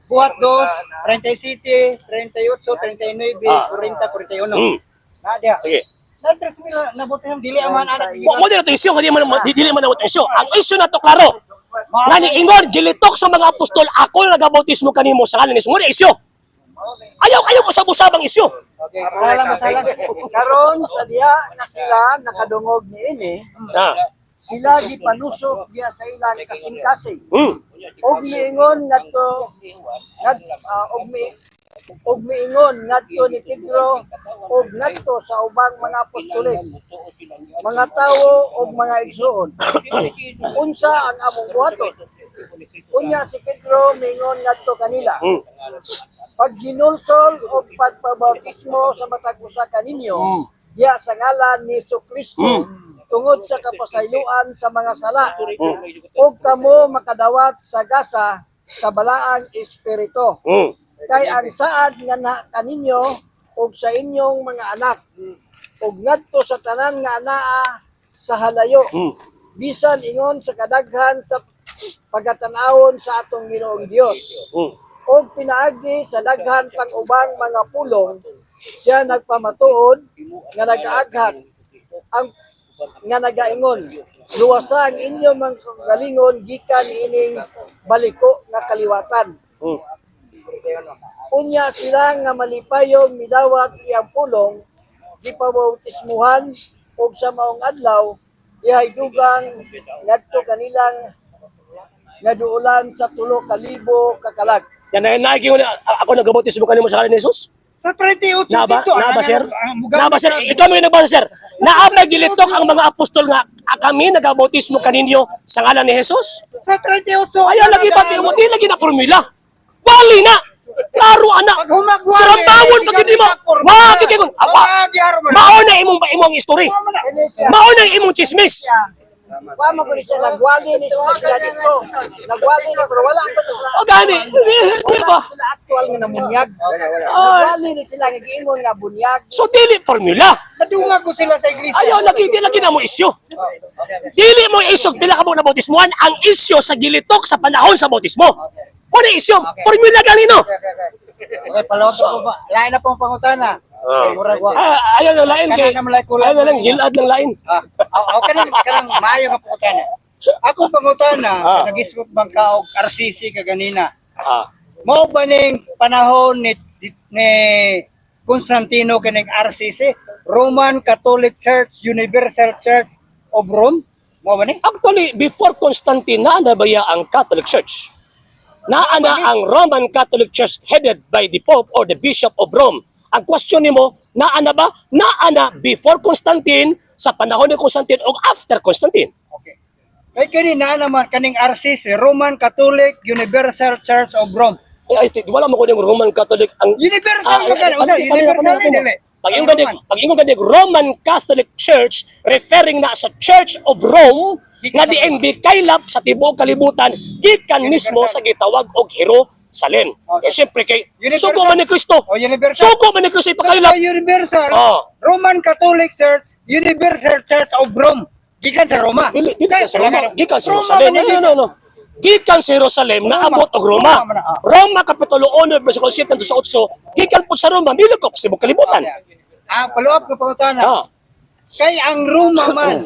Buhat 2, 37, 38, 39, 40, 41. Na dia. Sige. Na 3,000 na bote dili aman anak. Mo din ito isyo, hindi man dili man ito isyo. Ang isyo na to klaro. Nga ni ingon gilitok sa mga apostol ako nagabautismo kanimo sa ngalan ni Hesus. Mo di isyo. Ayaw ko sa busabang isyo. Okay, masala. Karon sa diha na sila nakadungog ni ini. Sila gipanusok diha sa ilang kasing-kasing. Og miingon ngadto og miingon ngadto ni Pedro og ngadto sa ubang mga apostoles, mga tawo og mga igsoon. Unsa ang among buhaton? Unya si Pedro miingon ngadto kanila. Pag ginulsol o pagpabautismo sa matag usa kaninyo diha sa ngalan ni Jesucristo tungod sa kapasayloan sa mga sala ug kamo makadawat sa gasa sa balaang espiritu. Kay ang saad nga kaninyo ug sa inyong mga anak ug ngadto sa tanan nga anaa sa halayo bisan ingon sa kadaghan sa pagatan-awon sa atong Ginoong Dios. O pinaagi sa daghan pang ubang mga pulong siya nagpamatuod nga nagaaghat ang nga nagaingon luwasa ang inyong mga galingon gikan ining baliko nga kaliwatan. Unya sila nga malipayong midawat iyang pulong gipabautismuhan og sa maong adlaw ihay dugang ngadto kanilang ngaduulan sa 3,000 ka kalag. Yan na ako nagabautismo kanimo sa ngalan ni Hesus. Sa 38 Naba, dito. naba sir. Naba sir. Ikaw mo yung nagbasa sir. Naabay gilitok ang mga apostol nga kami nagabautismo kaninyo sa ngalan ni Hesus. Sa 38. Ayaw lagi ba di lagi na formula. Bali na. Klaro anak. Sarambawon pag hindi mo. Wa gigingon. Mao na imong history. Mao na imong chismis. Wa mo gani siya nagwali ni sila dito. Nagwali na pero wala pa to. O gani. Di ba? Sila actual nga namunyag. Nagwali ni sila nga giingon nga bunyag. So dili formula. Nadungag ko sila sa iglesia. Ayaw lagi di lagi na mo isyu. Dili mo isyu pila ka mo na bautismuhan ang isyu sa gilitok sa panahon sa bautismo. Mo na isyu. Formula ganino. Okay, palawag ko ba? Lain na pong pangutana. Ayaw ng lain kay. Ayaw na lang gilad ng lain. Okay lang maayo nga pangutana. Akong pangutana, nag-isgot bang ka og RCC kaganina. Mao ba ning panahon ni Constantino kining RCC, Roman Catholic Church, Universal Church of Rome? Mao ba ni? Actually, before Constantine, naanabaya ang Catholic Church. Naana ang Roman Catholic Church headed by the Pope or the Bishop of Rome. Ang question nimo, naana ba? Naana before Constantine, sa panahon ni Constantine o after Constantine. Okay. Kay kanina naman kaning RCC, Roman Catholic Universal Church of Rome. Ay, wala mo ko yung Roman Catholic ang Universal universal dili. Pag ingon ganig Roman Catholic Church referring na sa Church of Rome nga diin kaylap sa tibuok kalibutan gikan mismo sa gitawag og Jerusalem. Kaya siyempre kay sugo man ni Kristo. Sugo man ni Kristo ipakaylap. Universal. Roman Catholic Church, Universal Church of Rome. Gikan sa Roma. Dili sa Roma, gikan sa Jerusalem. No. Gikan sa Jerusalem na abot og Roma. Roma kapitulo 1 bersikulo 7 sa 8, gikan pud sa Roma milukok sa tibuok kalibutan. Follow-up ko pangutana. Kay ang Roma man,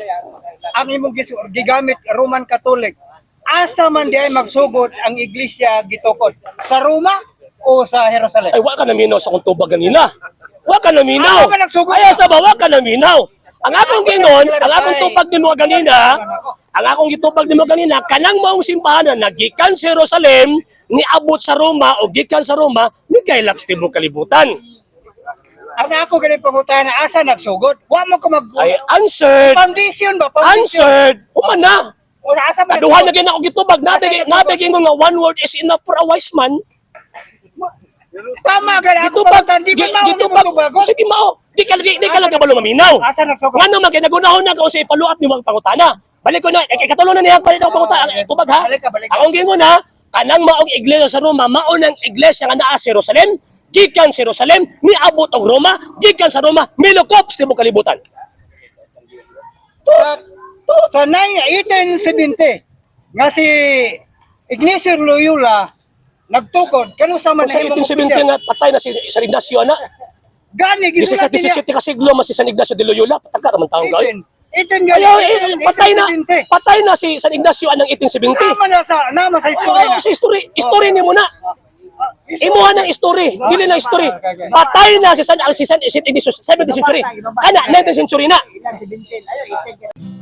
ang imong gigamit Roman Catholic, asa man di ay magsugod ang iglesia gitukod? Sa Roma o sa Jerusalem? Ay, wa ka naminaw sa kung tubag ganina. Wa ka naminaw. Ako ka nagsugod. Ay, sa bawa ka naminaw. Ang akong gingon, ang akong tupag nimo ganina, ang akong gitupag nimo ganina, kanang maong simbahan na gikan sa Jerusalem, niabot sa Roma o gikan sa Roma, ni kaylap sa tibuok kalibutan. Ang ako ganit pangutana, asa nagsugod? Wa mo ko mag... Ay, answered. Foundation ba? Answered. Human na. O asa man Kaduhan na gina ako gitubag. Nabigin nga 1 word is enough for a wise man. Tama ka na. Gitubag. Di ba Gitubag. Sige mao. Di ka lang kabalo maminaw. Asa nagsugod? Nga naman, kinagunahon na ako sa i-follow up ni mga pangutana. Balik ko na. Katulong na niya. Balik ako pangutana. Tubag ha. Balik ka. Akong gingon ha. Kanang maong iglesia sa Roma. Maong ang iglesia nga naa sa Jerusalem. Gikan sa Jerusalem, niabot ang Roma, gikan sa Roma, milukop sa tibuok kalibutan. Sa 1870, nga si Ignacio Loyola, nagtukod kanu sa man Kung sa 1870 nga, patay na si San Ignacio na. gani gisulat 17 ka siglo mas si San Ignacio de Loyola, pataka naman taong gawin. 18 Ayaw, patay na si San Ignacio ng 1870. Nama sa history Oo, na. sa history ni mo na. Imuha ng history, dili na history. Patay na si San Ignacio 17th century. Kana 19th century na.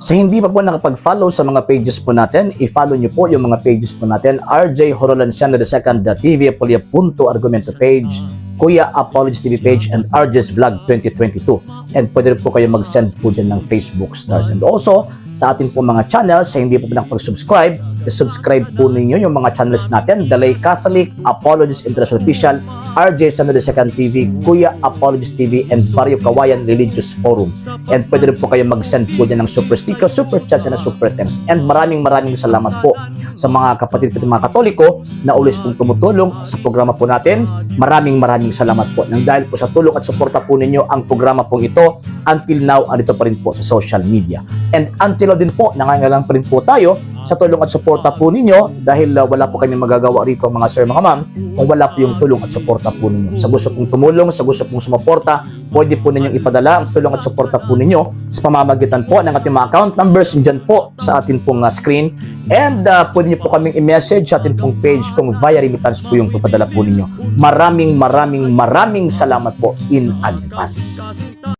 Sa hindi pa po nakapag-follow sa mga pages po natin, i-follow nyo po yung mga pages po natin, RJ Horolanciano II TV Apolia Punto Argumento page, Kuya Apologies TV page, and RJ's Vlog 2022. And pwede rin po kayo mag-send po dyan ng Facebook stars. And also, sa ating po mga channels, sa hindi po nakapag-subscribe, subscribe po ninyo yung mga channels natin, Dalay Catholic, Apologies International Official, RJ Sano II TV, Kuya Apologies TV, and Barrio Kawayan Religious Forum. And pwede rin po kayo mag-send po dyan ng super sticker, super chats, and super thanks. And maraming salamat po sa mga kapatid ko mga Katoliko na always pong tumutulong sa programa po natin. Maraming salamat po. Nang dahil po sa tulong at suporta po ninyo, ang programa pong ito, until now, andito pa rin po sa social media. And until now din po, nangangailangan pa rin po tayo sa tulong at suporta po ninyo dahil wala po kami magagawa rito mga sir, mga ma'am, kung wala po yung tulong at suporta po ninyo. Sa gusto pong tumulong, sa gusto pong sumuporta, pwede po ninyong ipadala ang tulong at suporta po ninyo sa pamamagitan po ng ating mga account numbers dyan po sa ating pong screen. And pwede nyo po kaming i-message sa ating pong page kung via remittance po yung papadala po ninyo. Maraming salamat po in advance.